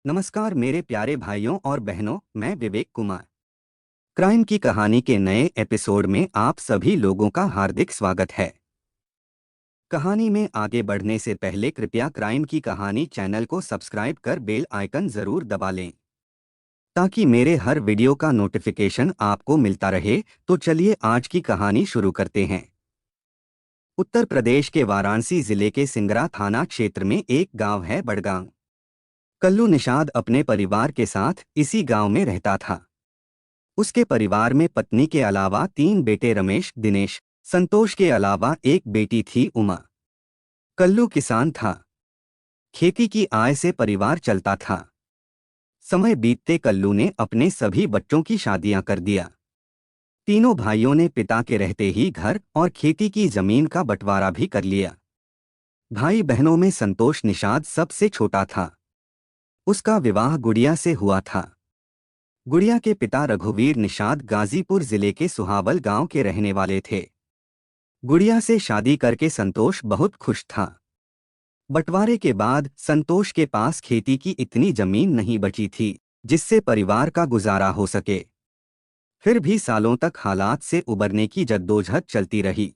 नमस्कार मेरे प्यारे भाइयों और बहनों, मैं विवेक कुमार। क्राइम की कहानी के नए एपिसोड में आप सभी लोगों का हार्दिक स्वागत है। कहानी में आगे बढ़ने से पहले कृपया क्राइम की कहानी चैनल को सब्सक्राइब कर बेल आइकन जरूर दबा लें ताकि मेरे हर वीडियो का नोटिफिकेशन आपको मिलता रहे। तो चलिए आज की कहानी शुरू करते हैं। उत्तर प्रदेश के वाराणसी जिले के सिंगरा थाना क्षेत्र में एक गांव है बड़गांव। कल्लू निषाद अपने परिवार के साथ इसी गांव में रहता था। उसके परिवार में पत्नी के अलावा 3 बेटे रमेश, दिनेश, संतोष के अलावा एक बेटी थी उमा। कल्लू किसान था। खेती की आय से परिवार चलता था। समय बीतते कल्लू ने अपने सभी बच्चों की शादियां कर दिया। तीनों भाइयों ने पिता के रहते ही घर और खेती की जमीन का बंटवारा भी कर लिया। भाई बहनों में संतोष निषाद सबसे छोटा था। उसका विवाह गुड़िया से हुआ था। गुड़िया के पिता रघुवीर निषाद गाजीपुर जिले के सुहावल गांव के रहने वाले थे। गुड़िया से शादी करके संतोष बहुत खुश था। बंटवारे के बाद संतोष के पास खेती की इतनी जमीन नहीं बची थी जिससे परिवार का गुजारा हो सके। फिर भी सालों तक हालात से उबरने की जद्दोजहद चलती रही।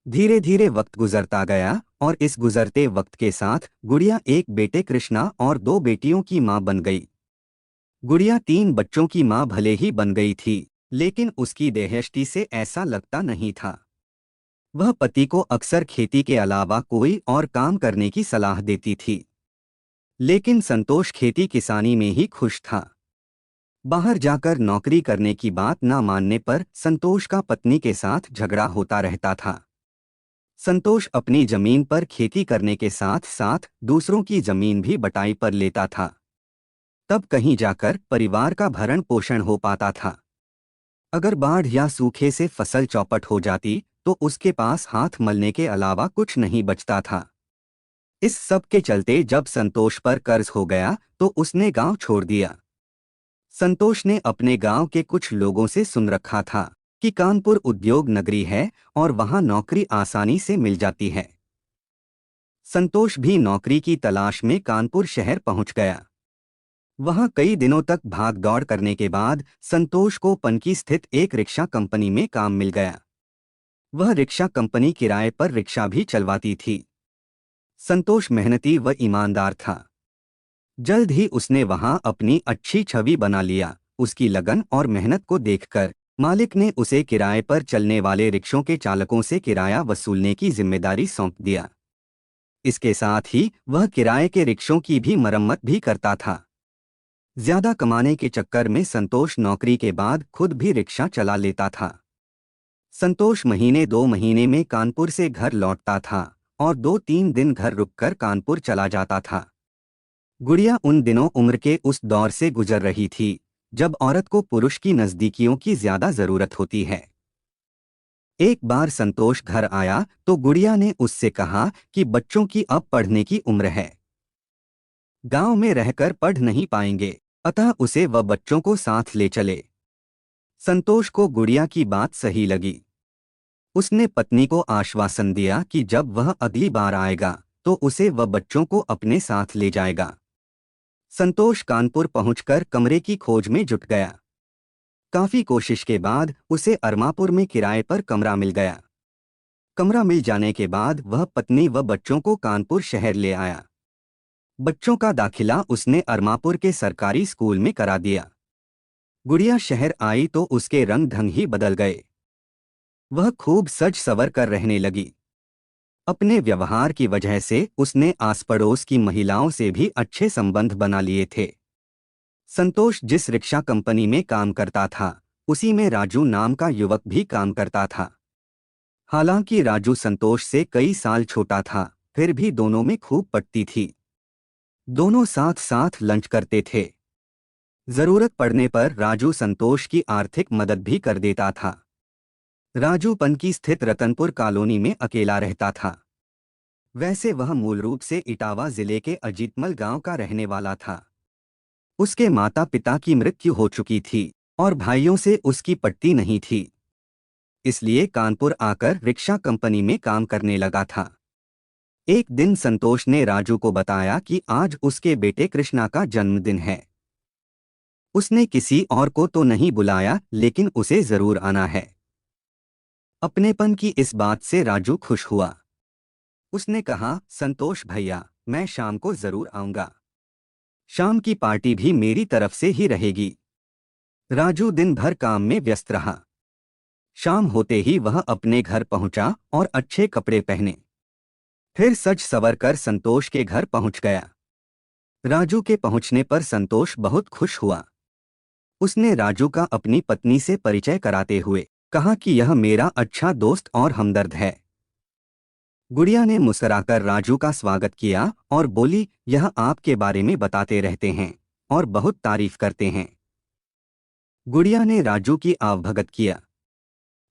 धीरे धीरे वक्त गुजरता गया और इस गुजरते वक्त के साथ गुड़िया एक बेटे कृष्णा और 2 बेटियों की मां बन गई। गुड़िया 3 बच्चों की मां भले ही बन गई थी, लेकिन उसकी देहयष्टि से ऐसा लगता नहीं था। वह पति को अक्सर खेती के अलावा कोई और काम करने की सलाह देती थी, लेकिन संतोष खेती किसानी में ही खुश था। बाहर जाकर नौकरी करने की बात न मानने पर संतोष का पत्नी के साथ झगड़ा होता रहता था। संतोष अपनी जमीन पर खेती करने के साथ साथ दूसरों की जमीन भी बटाई पर लेता था। तब कहीं जाकर परिवार का भरण पोषण हो पाता था। अगर बाढ़ या सूखे से फसल चौपट हो जाती तो उसके पास हाथ मलने के अलावा कुछ नहीं बचता था। इस सब के चलते जब संतोष पर कर्ज हो गया तो उसने गांव छोड़ दिया। संतोष ने अपने गांव के कुछ लोगों से सुन रखा था कि कानपुर उद्योग नगरी है और वहां नौकरी आसानी से मिल जाती है। संतोष भी नौकरी की तलाश में कानपुर शहर पहुंच गया। वहां कई दिनों तक भाग दौड़ करने के बाद संतोष को पनकी स्थित एक रिक्शा कंपनी में काम मिल गया। वह रिक्शा कंपनी किराए पर रिक्शा भी चलवाती थी। संतोष मेहनती व ईमानदार था। जल्द ही उसने वहां अपनी अच्छी छवि बना लिया। उसकी लगन और मेहनत को देखकर मालिक ने उसे किराए पर चलने वाले रिक्शों के चालकों से किराया वसूलने की जिम्मेदारी सौंप दिया। इसके साथ ही वह किराए के रिक्शों की भी मरम्मत भी करता था। ज्यादा कमाने के चक्कर में संतोष नौकरी के बाद खुद भी रिक्शा चला लेता था। संतोष महीने 2 महीने में कानपुर से घर लौटता था और 2-3 दिन घर रुककर कानपुर चला जाता था। गुड़िया उन दिनों उम्र के उस दौर से गुजर रही थी जब औरत को पुरुष की नजदीकियों की ज्यादा जरूरत होती है। एक बार संतोष घर आया तो गुड़िया ने उससे कहा कि बच्चों की अब पढ़ने की उम्र है। गांव में रहकर पढ़ नहीं पाएंगे, अतः उसे व बच्चों को साथ ले चले। संतोष को गुड़िया की बात सही लगी। उसने पत्नी को आश्वासन दिया कि जब वह अगली बार आएगा तो उसे व बच्चों को अपने साथ ले जाएगा। संतोष कानपुर पहुंचकर कमरे की खोज में जुट गया। काफी कोशिश के बाद उसे अरमापुर में किराए पर कमरा मिल गया। कमरा मिल जाने के बाद वह पत्नी व बच्चों को कानपुर शहर ले आया। बच्चों का दाखिला उसने अरमापुर के सरकारी स्कूल में करा दिया। गुड़िया शहर आई तो उसके रंग ढंग ही बदल गए। वह खूब सज सवर कर रहने लगी। अपने व्यवहार की वजह से उसने आस पड़ोस की महिलाओं से भी अच्छे संबंध बना लिए थे। संतोष जिस रिक्शा कंपनी में काम करता था उसी में राजू नाम का युवक भी काम करता था। हालांकि राजू संतोष से कई साल छोटा था, फिर भी दोनों में खूब पटती थी। दोनों साथ साथ लंच करते थे। जरूरत पड़ने पर राजू संतोष की आर्थिक मदद भी कर देता था। राजू पनकी स्थित रतनपुर कॉलोनी में अकेला रहता था। वैसे वह मूल रूप से इटावा जिले के अजीतमल गांव का रहने वाला था। उसके माता पिता की मृत्यु हो चुकी थी और भाइयों से उसकी पटती नहीं थी, इसलिए कानपुर आकर रिक्शा कंपनी में काम करने लगा था। एक दिन संतोष ने राजू को बताया कि आज उसके बेटे कृष्णा का जन्मदिन है। उसने किसी और को तो नहीं बुलाया, लेकिन उसे जरूर आना है। अपनेपन की इस बात से राजू खुश हुआ। उसने कहा, संतोष भैया, मैं शाम को जरूर आऊंगा। शाम की पार्टी भी मेरी तरफ से ही रहेगी। राजू दिन भर काम में व्यस्त रहा। शाम होते ही वह अपने घर पहुंचा और अच्छे कपड़े पहने फिर सज संवर कर संतोष के घर पहुंच गया। राजू के पहुंचने पर संतोष बहुत खुश हुआ। उसने राजू का अपनी पत्नी से परिचय कराते हुए कहा कि यह मेरा अच्छा दोस्त और हमदर्द है। गुड़िया ने मुस्कुराकर राजू का स्वागत किया और बोली, यह आपके बारे में बताते रहते हैं और बहुत तारीफ करते हैं। गुड़िया ने राजू की आवभगत किया।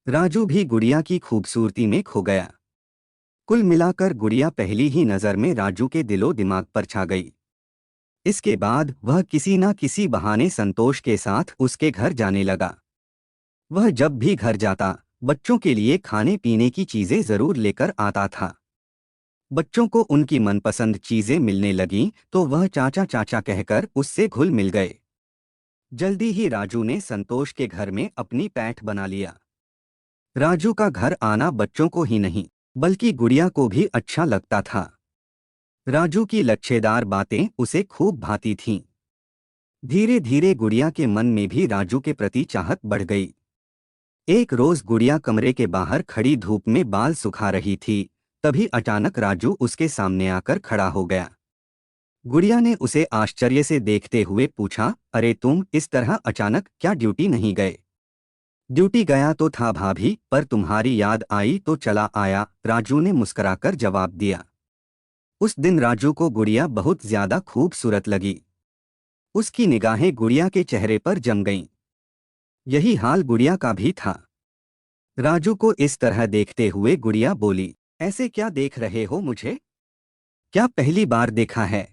राजू भी गुड़िया की खूबसूरती में खो गया। कुल मिलाकर गुड़िया पहली ही नज़र में राजू के दिलो दिमाग पर छा गई। इसके बाद वह किसी न किसी बहाने संतोष के साथ उसके घर जाने लगा। वह जब भी घर जाता, बच्चों के लिए खाने पीने की चीजें जरूर लेकर आता था। बच्चों को उनकी मनपसंद चीजें मिलने लगीं तो वह चाचा चाचा कहकर उससे घुल मिल गए। जल्दी ही राजू ने संतोष के घर में अपनी पैठ बना लिया। राजू का घर आना बच्चों को ही नहीं बल्कि गुड़िया को भी अच्छा लगता था। राजू की लच्छेदार बातें उसे खूब भाती थीं। धीरे धीरे गुड़िया के मन में भी राजू के प्रति चाहत बढ़ गई। एक रोज गुड़िया कमरे के बाहर खड़ी धूप में बाल सुखा रही थी, तभी अचानक राजू उसके सामने आकर खड़ा हो गया। गुड़िया ने उसे आश्चर्य से देखते हुए पूछा, अरे तुम इस तरह अचानक क्या ड्यूटी नहीं गए? ड्यूटी गया तो था भाभी, पर तुम्हारी याद आई तो चला आया, राजू ने मुस्कुराकर जवाब दिया। उस दिन राजू को गुड़िया बहुत ज्यादा खूबसूरत लगी। उसकी निगाहें गुड़िया के चेहरे पर जम गईं। यही हाल गुड़िया का भी था। राजू को इस तरह देखते हुए गुड़िया बोली, ऐसे क्या देख रहे हो मुझे? क्या पहली बार देखा है?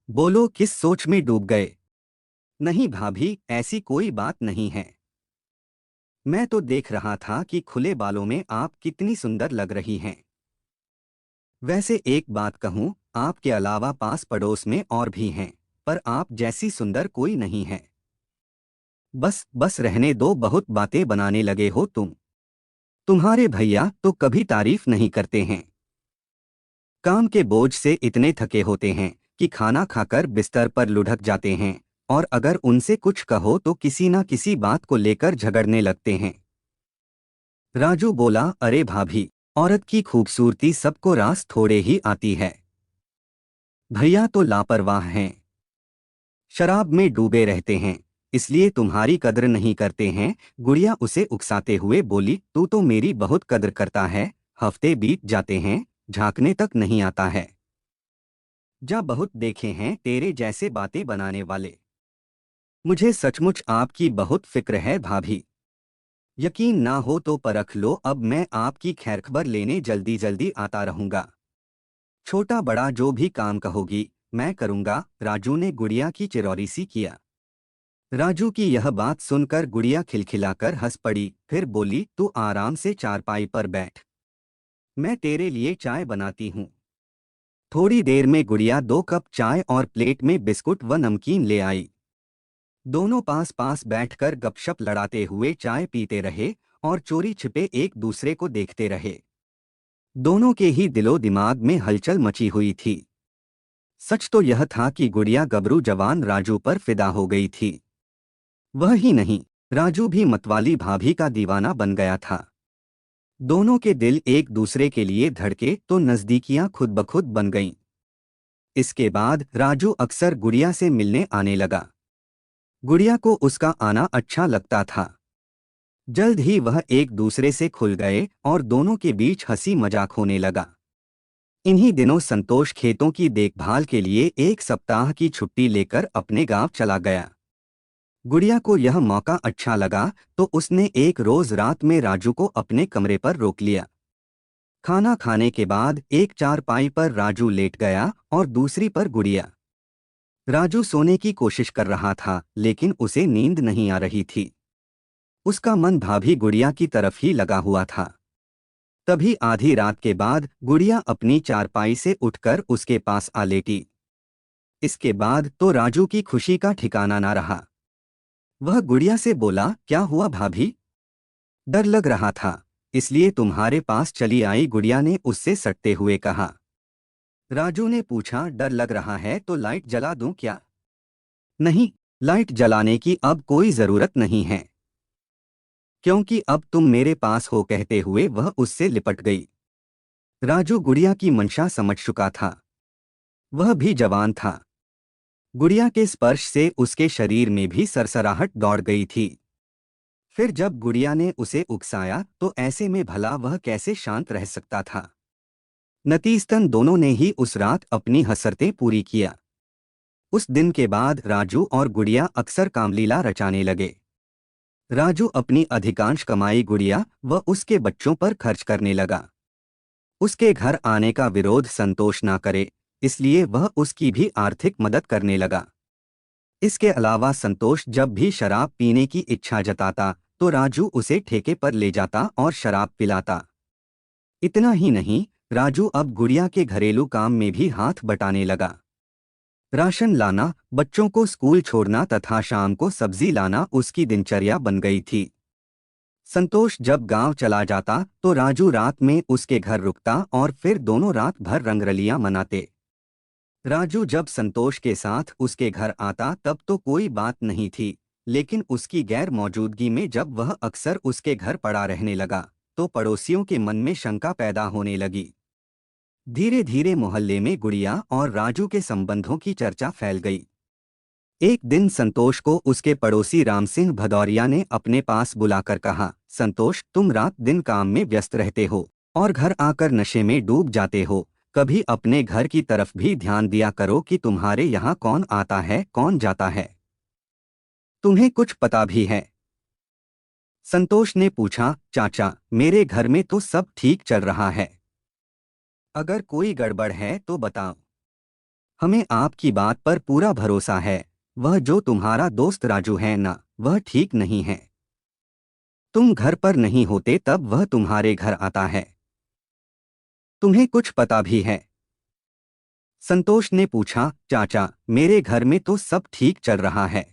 बोलो, किस सोच में डूब गए? नहीं भाभी, ऐसी कोई बात नहीं है। मैं तो देख रहा था कि खुले बालों में आप कितनी सुंदर लग रही हैं। वैसे एक बात कहूँ, आपके अलावा पास पड़ोस में और भी हैं, पर आप जैसी सुंदर कोई नहीं है। बस बस रहने दो, बहुत बातें बनाने लगे हो तुम। तुम्हारे भैया तो कभी तारीफ नहीं करते हैं। काम के बोझ से इतने थके होते हैं कि खाना खाकर बिस्तर पर लुढ़क जाते हैं, और अगर उनसे कुछ कहो तो किसी न किसी बात को लेकर झगड़ने लगते हैं। राजू बोला, अरे भाभी, औरत की खूबसूरती सबको रास थोड़े ही आती है। भैया तो लापरवाह हैं, शराब में डूबे रहते हैं, इसलिए तुम्हारी कद्र नहीं करते हैं। गुड़िया उसे उकसाते हुए बोली, तू तो मेरी बहुत कद्र करता है, हफ्ते बीत जाते हैं, झांकने तक नहीं आता है। जा, बहुत देखे हैं तेरे जैसे बातें बनाने वाले। मुझे सचमुच आपकी बहुत फिक्र है भाभी। यकीन ना हो तो परख लो, अब मैं आपकी खैरखबर लेने जल्दी जल्दी आता रहूंगा। छोटा बड़ा जो भी काम कहोगी मैं करूंगा, राजू ने गुड़िया की चिरौरी सी किया। राजू की यह बात सुनकर गुड़िया खिलखिलाकर हंस पड़ी, फिर बोली, तू आराम से चारपाई पर बैठ, मैं तेरे लिए चाय बनाती हूँ। थोड़ी देर में गुड़िया 2 कप चाय और प्लेट में बिस्कुट व नमकीन ले आई। दोनों पास पास बैठकर गपशप लड़ाते हुए चाय पीते रहे और चोरी छिपे एक दूसरे को देखते रहे। दोनों के ही दिलो दिमाग में हलचल मची हुई थी। सच तो यह था कि गुड़िया गबरू जवान राजू पर फिदा हो गई थी। वह ही नहीं, राजू भी मतवाली भाभी का दीवाना बन गया था। दोनों के दिल एक दूसरे के लिए धड़के तो नजदीकियां खुद ब खुद बन गईं। इसके बाद राजू अक्सर गुड़िया से मिलने आने लगा। गुड़िया को उसका आना अच्छा लगता था। जल्द ही वह एक दूसरे से खुल गए और दोनों के बीच हंसी मजाक होने लगा। इन्हीं दिनों संतोष खेतों की देखभाल के लिए 1 सप्ताह की छुट्टी लेकर अपने गांव चला गया। गुड़िया को यह मौका अच्छा लगा तो उसने एक रोज रात में राजू को अपने कमरे पर रोक लिया। खाना खाने के बाद एक चारपाई पर राजू लेट गया और दूसरी पर गुड़िया। राजू सोने की कोशिश कर रहा था, लेकिन उसे नींद नहीं आ रही थी। उसका मन भाभी गुड़िया की तरफ ही लगा हुआ था। तभी आधी रात के बाद गुड़िया अपनी चारपाई से उठकर उसके पास आ लेटी। इसके बाद तो राजू की खुशी का ठिकाना ना रहा। वह गुड़िया से बोला, क्या हुआ भाभी? डर लग रहा था, इसलिए तुम्हारे पास चली आई, गुड़िया ने उससे सटते हुए कहा। राजू ने पूछा, डर लग रहा है तो लाइट जला दूं क्या? नहीं, लाइट जलाने की अब कोई जरूरत नहीं है, क्योंकि अब तुम मेरे पास हो, कहते हुए वह उससे लिपट गई। राजू गुड़िया की मंशा समझ चुका था। वह भी जवान था। गुड़िया के स्पर्श से उसके शरीर में भी सरसराहट दौड़ गई थी। फिर जब गुड़िया ने उसे उकसाया तो ऐसे में भला वह कैसे शांत रह सकता था। नतीजतन दोनों ने ही उस रात अपनी हसरतें पूरी किया। उस दिन के बाद राजू और गुड़िया अक्सर कामलीला रचाने लगे। राजू अपनी अधिकांश कमाई गुड़िया व उसके बच्चों पर खर्च करने लगा। उसके घर आने का विरोध संतोष ना करे, इसलिए वह उसकी भी आर्थिक मदद करने लगा। इसके अलावा संतोष जब भी शराब पीने की इच्छा जताता तो राजू उसे ठेके पर ले जाता और शराब पिलाता। इतना ही नहीं, राजू अब गुड़िया के घरेलू काम में भी हाथ बटाने लगा। राशन लाना, बच्चों को स्कूल छोड़ना तथा शाम को सब्जी लाना उसकी दिनचर्या बन गई थी। संतोष जब गांव चला जाता तो राजू रात में उसके घर रुकता और फिर दोनों रात भर रंगरलियां मनाते। राजू जब संतोष के साथ उसके घर आता तब तो कोई बात नहीं थी, लेकिन उसकी गैर मौजूदगी में जब वह अक्सर उसके घर पड़ा रहने लगा तो पड़ोसियों के मन में शंका पैदा होने लगी। धीरे धीरे मोहल्ले में गुड़िया और राजू के संबंधों की चर्चा फैल गई। एक दिन संतोष को उसके पड़ोसी राम सिंह भदौरिया ने अपने पास बुलाकर कहा, संतोष, तुम रात दिन काम में व्यस्त रहते हो और घर आकर नशे में डूब जाते हो। कभी अपने घर की तरफ भी ध्यान दिया करो कि तुम्हारे यहाँ कौन आता है कौन जाता है। तुम्हें कुछ पता भी है? संतोष ने पूछा, चाचा, मेरे घर में तो सब ठीक चल रहा है। अगर कोई गड़बड़ है तो बताओ। हमें आपकी बात पर पूरा भरोसा है। वह जो तुम्हारा दोस्त राजू है ना, वह ठीक नहीं है। तुम घर पर नहीं होते तब वह तुम्हारे घर आता है। तुम्हें कुछ पता भी है? संतोष ने पूछा, चाचा, मेरे घर में तो सब ठीक चल रहा है।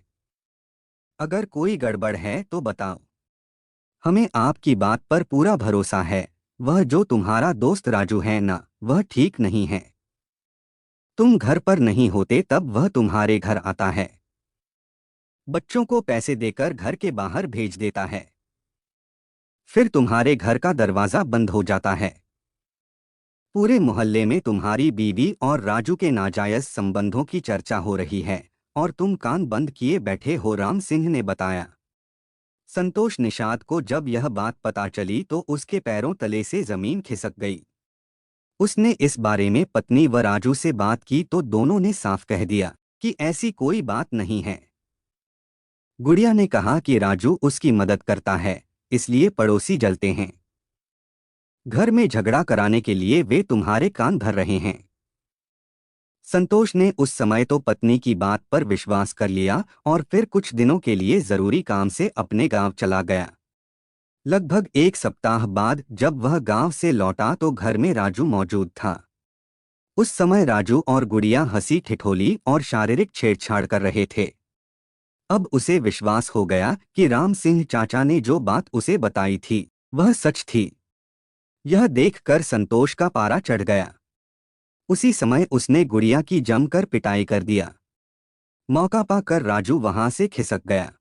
अगर कोई गड़बड़ है तो बताओ। हमें आपकी बात पर पूरा भरोसा है। वह जो तुम्हारा दोस्त राजू है ना, वह ठीक नहीं है। तुम घर पर नहीं होते तब वह तुम्हारे घर आता है। बच्चों को पैसे देकर घर के बाहर भेज देता है। फिर तुम्हारे घर का दरवाजा बंद हो जाता है। पूरे मोहल्ले में तुम्हारी बीवी और राजू के नाजायज संबंधों की चर्चा हो रही है और तुम कान बंद किए बैठे हो, राम सिंह ने बताया। संतोष निषाद को जब यह बात पता चली तो उसके पैरों तले से जमीन खिसक गई। उसने इस बारे में पत्नी व राजू से बात की तो दोनों ने साफ कह दिया कि ऐसी कोई बात नहीं है। गुड़िया ने कहा कि राजू उसकी मदद करता है, इसलिए पड़ोसी जलते हैं। घर में झगड़ा कराने के लिए वे तुम्हारे कान भर रहे हैं। संतोष ने उस समय तो पत्नी की बात पर विश्वास कर लिया और फिर कुछ दिनों के लिए जरूरी काम से अपने गांव चला गया। लगभग एक सप्ताह बाद जब वह गांव से लौटा तो घर में राजू मौजूद था। उस समय राजू और गुड़िया हंसी ठिठोली और शारीरिक छेड़छाड़ कर रहे थे। अब उसे विश्वास हो गया कि राम सिंह चाचा ने जो बात उसे बताई थी वह सच थी। यह देखकर संतोष का पारा चढ़ गया। उसी समय उसने गुड़िया की जमकर पिटाई कर दिया। मौका पाकर राजू वहां से खिसक गया।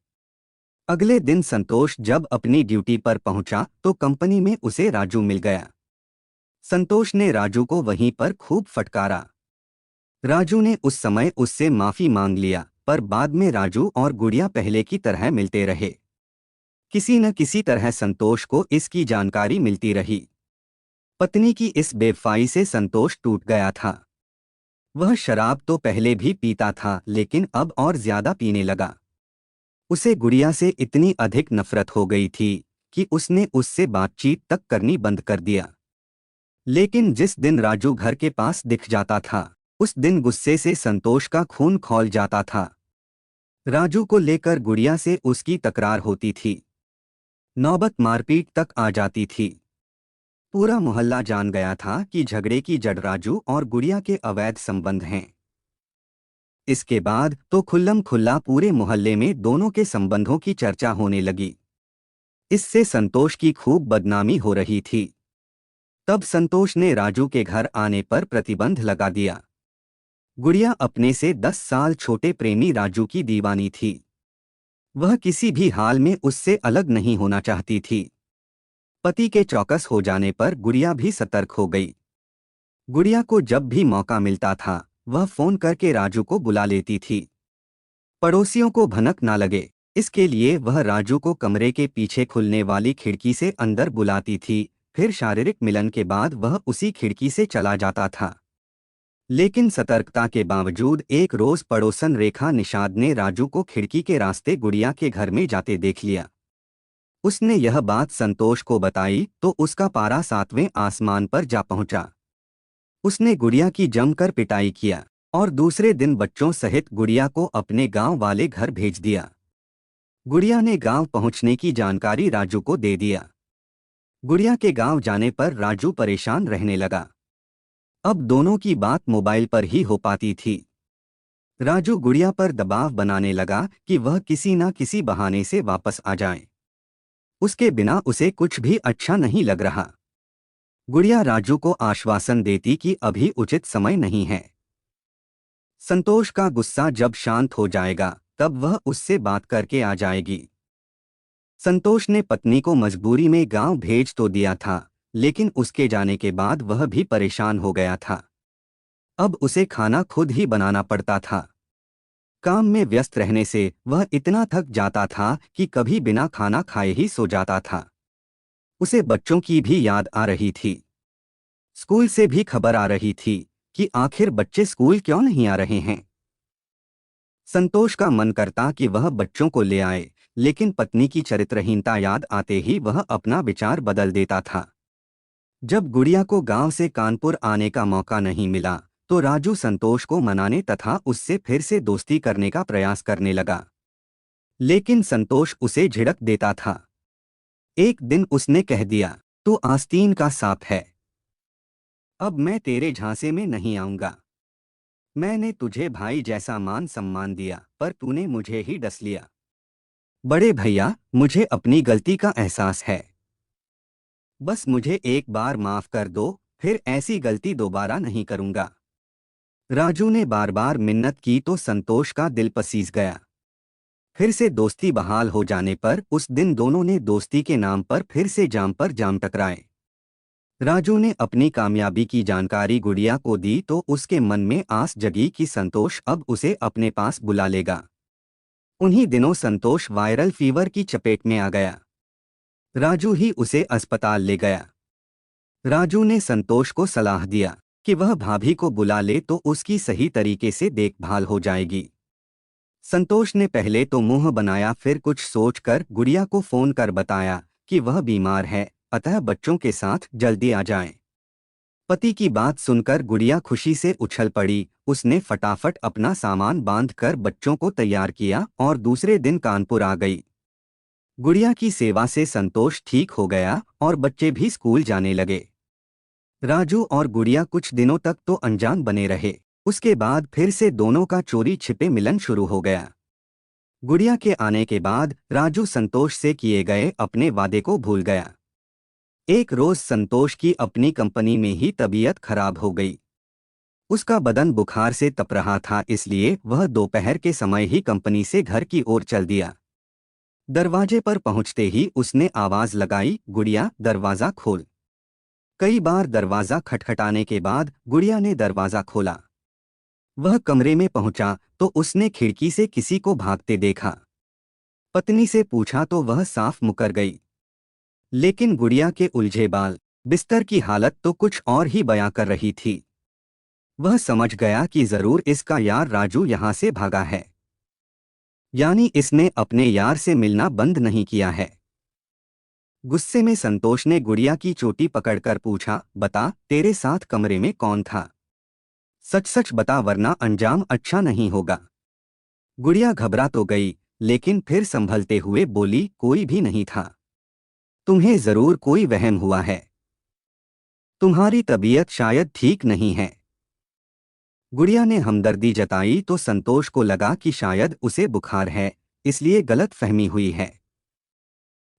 अगले दिन संतोष जब अपनी ड्यूटी पर पहुंचा तो कंपनी में उसे राजू मिल गया। संतोष ने राजू को वहीं पर खूब फटकारा। राजू ने उस समय उससे माफी मांग लिया, पर बाद में राजू और गुड़िया पहले की तरह मिलते रहे। किसी न किसी तरह संतोष को इसकी जानकारी मिलती रही। पत्नी की इस बेवफाई से संतोष टूट गया था। वह शराब तो पहले भी पीता था, लेकिन अब और ज्यादा पीने लगा। उसे गुड़िया से इतनी अधिक नफरत हो गई थी कि उसने उससे बातचीत तक करनी बंद कर दिया। लेकिन जिस दिन राजू घर के पास दिख जाता था, उस दिन गुस्से से संतोष का खून खौल जाता था। राजू को लेकर गुड़िया से उसकी तकरार होती थी। नौबत मारपीट तक आ जाती थी। पूरा मोहल्ला जान गया था कि झगड़े की जड़ राजू और गुड़िया के अवैध संबंध हैं। इसके बाद तो खुल्लम खुल्ला पूरे मोहल्ले में दोनों के संबंधों की चर्चा होने लगी। इससे संतोष की खूब बदनामी हो रही थी। तब संतोष ने राजू के घर आने पर प्रतिबंध लगा दिया। गुड़िया अपने से 10 साल छोटे प्रेमी राजू की दीवानी थी। वह किसी भी हाल में उससे अलग नहीं होना चाहती थी। पति के चौकस हो जाने पर गुड़िया भी सतर्क हो गई। गुड़िया को जब भी मौका मिलता था वह फोन करके राजू को बुला लेती थी। पड़ोसियों को भनक ना लगे इसके लिए वह राजू को कमरे के पीछे खुलने वाली खिड़की से अंदर बुलाती थी। फिर शारीरिक मिलन के बाद वह उसी खिड़की से चला जाता था। लेकिन सतर्कता के बावजूद एक रोज पड़ोसन रेखा निषाद ने राजू को खिड़की के रास्ते गुड़िया के घर में जाते देख लिया। उसने यह बात संतोष को बताई तो उसका पारा 7वें आसमान पर जा पहुंचा। उसने गुड़िया की जमकर पिटाई किया और दूसरे दिन बच्चों सहित गुड़िया को अपने गांव वाले घर भेज दिया। गुड़िया ने गांव पहुंचने की जानकारी राजू को दे दिया। गुड़िया के गांव जाने पर राजू परेशान रहने लगा। अब दोनों की बात मोबाइल पर ही हो पाती थी। राजू गुड़िया पर दबाव बनाने लगा कि वह किसी न किसी बहाने से वापस आ जाए। उसके बिना उसे कुछ भी अच्छा नहीं लग रहा। गुड़िया राजू को आश्वासन देती कि अभी उचित समय नहीं है। संतोष का गुस्सा जब शांत हो जाएगा तब वह उससे बात करके आ जाएगी। संतोष ने पत्नी को मजबूरी में गांव भेज तो दिया था, लेकिन उसके जाने के बाद वह भी परेशान हो गया था। अब उसे खाना खुद ही बनाना पड़ता था। काम में व्यस्त रहने से वह इतना थक जाता था कि कभी बिना खाना खाए ही सो जाता था। उसे बच्चों की भी याद आ रही थी। स्कूल से भी खबर आ रही थी कि आखिर बच्चे स्कूल क्यों नहीं आ रहे हैं। संतोष का मन करता कि वह बच्चों को ले आए, लेकिन पत्नी की चरित्रहीनता याद आते ही वह अपना विचार बदल देता था। जब गुड़िया को गांव से कानपुर आने का मौका नहीं मिला तो राजू संतोष को मनाने तथा उससे फिर से दोस्ती करने का प्रयास करने लगा। लेकिन संतोष उसे झिड़क देता था। एक दिन उसने कह दिया, तू आस्तीन का सांप है। अब मैं तेरे झांसे में नहीं आऊंगा। मैंने तुझे भाई जैसा मान सम्मान दिया पर तूने मुझे ही डस लिया। बड़े भैया, मुझे अपनी गलती का एहसास है। बस मुझे एक बार माफ कर दो, फिर ऐसी गलती दोबारा नहीं करूंगा। राजू ने बार बार मिन्नत की तो संतोष का दिल पसीज गया। फिर से दोस्ती बहाल हो जाने पर उस दिन दोनों ने दोस्ती के नाम पर फिर से जाम पर जाम टकराए। राजू ने अपनी कामयाबी की जानकारी गुड़िया को दी तो उसके मन में आस जगी कि संतोष अब उसे अपने पास बुला लेगा। उन्हीं दिनों संतोष वायरल फीवर की चपेट में आ गया। राजू ही उसे अस्पताल ले गया। राजू ने संतोष को सलाह दिया कि वह भाभी को बुला ले तो उसकी सही तरीके से देखभाल हो जाएगी। संतोष ने पहले तो मुंह बनाया, फिर कुछ सोचकर गुड़िया को फोन कर बताया कि वह बीमार है, अतः बच्चों के साथ जल्दी आ जाएं। पति की बात सुनकर गुड़िया खुशी से उछल पड़ी। उसने फटाफट अपना सामान बांधकर बच्चों को तैयार किया और दूसरे दिन कानपुर आ गई। गुड़िया की सेवा से संतोष ठीक हो गया और बच्चे भी स्कूल जाने लगे। राजू और गुड़िया कुछ दिनों तक तो अनजान बने रहे। उसके बाद फिर से दोनों का चोरी छिपे मिलन शुरू हो गया। गुड़िया के आने के बाद राजू संतोष से किए गए अपने वादे को भूल गया। एक रोज संतोष की अपनी कंपनी में ही तबीयत खराब हो गई। उसका बदन बुखार से तप रहा था, इसलिए वह दोपहर के समय ही कंपनी से घर की ओर चल दिया। दरवाजे पर पहुंचते ही उसने आवाज लगाई, गुड़िया दरवाजा खोल। कई बार दरवाजा खटखटाने के बाद गुड़िया ने दरवाजा खोला। वह कमरे में पहुंचा तो उसने खिड़की से किसी को भागते देखा। पत्नी से पूछा तो वह साफ मुकर गई। लेकिन गुड़िया के उलझे बाल, बिस्तर की हालत तो कुछ और ही बयां कर रही थी। वह समझ गया कि जरूर इसका यार राजू यहां से भागा है, यानी इसने अपने यार से मिलना बंद नहीं किया है। गुस्से में संतोष ने गुड़िया की चोटी पकड़कर पूछा, बता तेरे साथ कमरे में कौन था? सच सच बता वरना अंजाम अच्छा नहीं होगा। गुड़िया घबरा तो गई, लेकिन फिर संभलते हुए बोली, कोई भी नहीं था। तुम्हें जरूर कोई वहम हुआ है। तुम्हारी तबीयत शायद ठीक नहीं है। गुड़िया ने हमदर्दी जताई तो संतोष को लगा कि शायद उसे बुखार है, इसलिए गलत फहमी हुई है।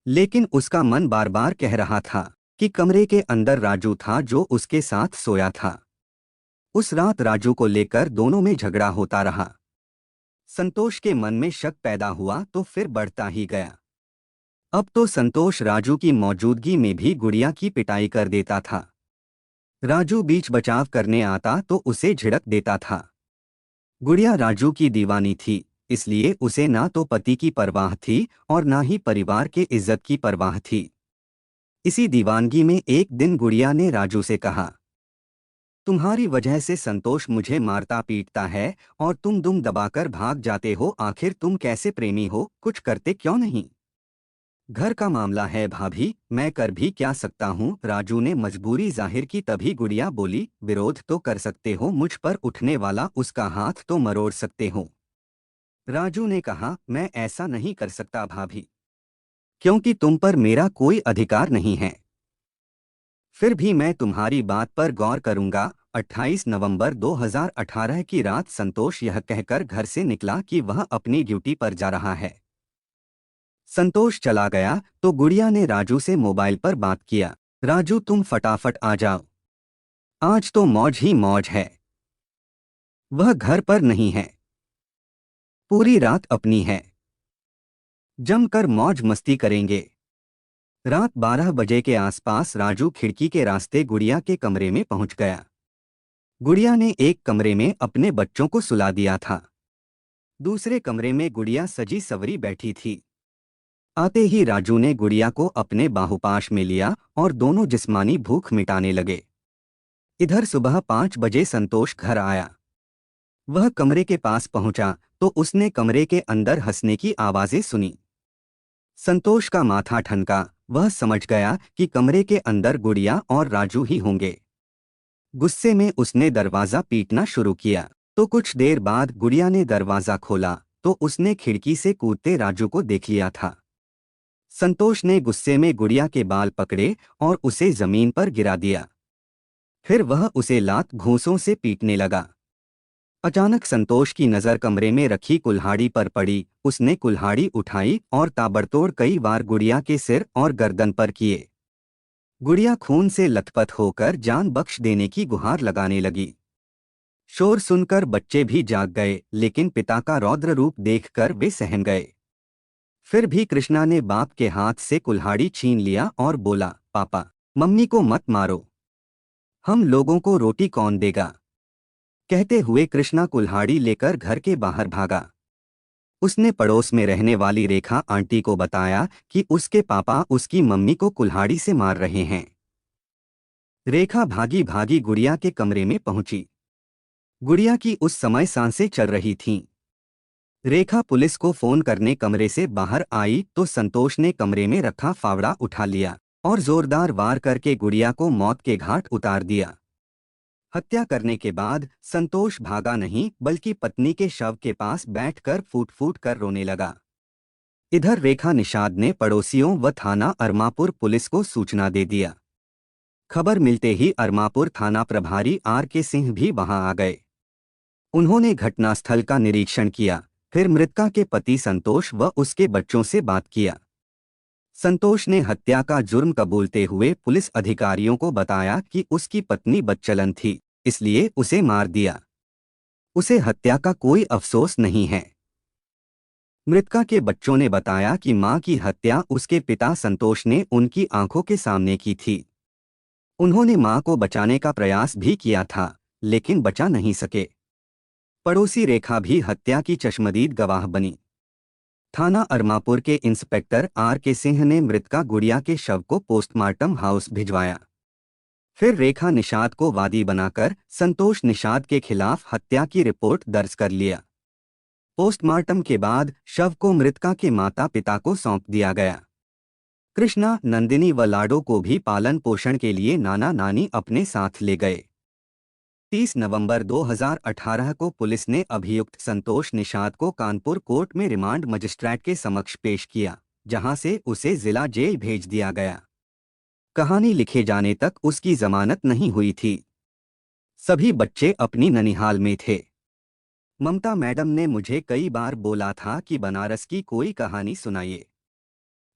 लेकिन उसका मन बार बार कह रहा था कि कमरे के अंदर राजू था जो उसके साथ सोया था। उस रात राजू को लेकर दोनों में झगड़ा होता रहा। संतोष के मन में शक पैदा हुआ तो फिर बढ़ता ही गया। अब तो संतोष राजू की मौजूदगी में भी गुड़िया की पिटाई कर देता था। राजू बीच बचाव करने आता तो उसे झिड़क देता था। गुड़िया राजू की दीवानी थी, इसलिए उसे ना तो पति की परवाह थी और ना ही परिवार के इज्जत की परवाह थी। इसी दीवानगी में एक दिन गुड़िया ने राजू से कहा, तुम्हारी वजह से संतोष मुझे मारता पीटता है और तुम दुम दबाकर भाग जाते हो। आखिर तुम कैसे प्रेमी हो, कुछ करते क्यों नहीं? घर का मामला है भाभी, मैं कर भी क्या सकता हूँ। राजू ने मजबूरी जाहिर की। तभी गुड़िया बोली, विरोध तो कर सकते हो, मुझ पर उठने वाला उसका हाथ तो मरोड़ सकते हो। राजू ने कहा, मैं ऐसा नहीं कर सकता भाभी, क्योंकि तुम पर मेरा कोई अधिकार नहीं है। फिर भी मैं तुम्हारी बात पर गौर करूंगा। 28 नवंबर 2018 की रात संतोष यह कहकर घर से निकला कि वह अपनी ड्यूटी पर जा रहा है। संतोष चला गया तो गुड़िया ने राजू से मोबाइल पर बात किया, राजू तुम फटाफट आ जाओ, आज तो मौज ही मौज है। वह घर पर नहीं है, पूरी रात अपनी है, जमकर मौज मस्ती करेंगे। रात 12 बजे के आसपास राजू खिड़की के रास्ते गुड़िया के कमरे में पहुंच गया। गुड़िया ने एक कमरे में अपने बच्चों को सुला दिया था, दूसरे कमरे में गुड़िया सजी सवरी बैठी थी। आते ही राजू ने गुड़िया को अपने बाहुपाश में लिया और दोनों जिस्मानी भूख मिटाने लगे। इधर सुबह 5 बजे संतोष घर आया। वह कमरे के पास पहुंचा तो उसने कमरे के अंदर हंसने की आवाजें सुनी। संतोष का माथा ठनका, वह समझ गया कि कमरे के अंदर गुड़िया और राजू ही होंगे। गुस्से में उसने दरवाजा पीटना शुरू किया तो कुछ देर बाद गुड़िया ने दरवाजा खोला तो उसने खिड़की से कूदते राजू को देख लिया था। संतोष ने गुस्से में गुड़िया के बाल पकड़े और उसे जमीन पर गिरा दिया। फिर वह उसे लात घूंसों से पीटने लगा। अचानक संतोष की नज़र कमरे में रखी कुल्हाड़ी पर पड़ी। उसने कुल्हाड़ी उठाई और ताबड़तोड़ कई बार गुड़िया के सिर और गर्दन पर किए। गुड़िया खून से लथपथ होकर जान बख्श देने की गुहार लगाने लगी। शोर सुनकर बच्चे भी जाग गए, लेकिन पिता का रौद्र रूप देखकर वे सहम गए। फिर भी कृष्णा ने बाप के हाथ से कुल्हाड़ी छीन लिया और बोला, पापा, मम्मी को मत मारो, हम लोगों को रोटी कौन देगा? कहते हुए कृष्णा कुल्हाड़ी लेकर घर के बाहर भागा। उसने पड़ोस में रहने वाली रेखा आंटी को बताया कि उसके पापा उसकी मम्मी को कुल्हाड़ी से मार रहे हैं। रेखा भागी भागी गुड़िया के कमरे में पहुंची। गुड़िया की उस समय सांसें चल रही थीं। रेखा पुलिस को फोन करने कमरे से बाहर आई तो संतोष ने कमरे में रखा फावड़ा उठा लिया और जोरदार वार करके गुड़िया को मौत के घाट उतार दिया। हत्या करने के बाद संतोष भागा नहीं बल्कि पत्नी के शव के पास बैठकर फूट फूट कर रोने लगा। इधर रेखा निषाद ने पड़ोसियों व थाना अरमापुर पुलिस को सूचना दे दिया। खबर मिलते ही अरमापुर थाना प्रभारी R.K. सिंह भी वहां आ गए। उन्होंने घटनास्थल का निरीक्षण किया, फिर मृतका के पति संतोष व उसके बच्चों से बात किया। संतोष ने हत्या का जुर्म कबूलते हुए पुलिस अधिकारियों को बताया कि उसकी पत्नी बदचलन थी, इसलिए उसे मार दिया। उसे हत्या का कोई अफसोस नहीं है। मृतका के बच्चों ने बताया कि मां की हत्या उसके पिता संतोष ने उनकी आंखों के सामने की थी। उन्होंने मां को बचाने का प्रयास भी किया था, लेकिन बचा नहीं सके। पड़ोसी रेखा भी हत्या की चश्मदीद गवाह बनी। थाना अरमापुर के इंस्पेक्टर R.K. सिंह ने मृतका गुड़िया के शव को पोस्टमार्टम हाउस भिजवाया। फिर रेखा निषाद को वादी बनाकर संतोष निषाद के खिलाफ हत्या की रिपोर्ट दर्ज कर लिया। पोस्टमार्टम के बाद शव को मृतका के माता पिता को सौंप दिया गया। कृष्णा, नंदिनी व लाडो को भी पालन पोषण के लिए नाना नानी अपने साथ ले गए। 30 नवंबर 2018 को पुलिस ने अभियुक्त संतोष निषाद को कानपुर कोर्ट में रिमांड मजिस्ट्रेट के समक्ष पेश किया, जहां से उसे जिला जेल भेज दिया गया। कहानी लिखे जाने तक उसकी जमानत नहीं हुई थी। सभी बच्चे अपनी ननिहाल में थे। ममता मैडम ने मुझे कई बार बोला था कि बनारस की कोई कहानी सुनाइए।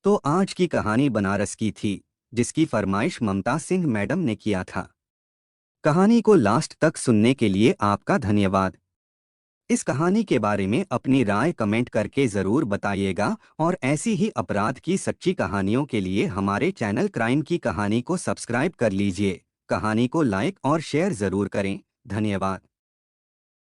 तो आज की कहानी बनारस की थी, जिसकी फरमाइश ममता सिंह मैडम ने किया था। कहानी को लास्ट तक सुनने के लिए आपका धन्यवाद। इस कहानी के बारे में अपनी राय कमेंट करके ज़रूर बताइएगा और ऐसी ही अपराध की सच्ची कहानियों के लिए हमारे चैनल क्राइम की कहानी को सब्सक्राइब कर लीजिए। कहानी को लाइक और शेयर ज़रूर करें। धन्यवाद।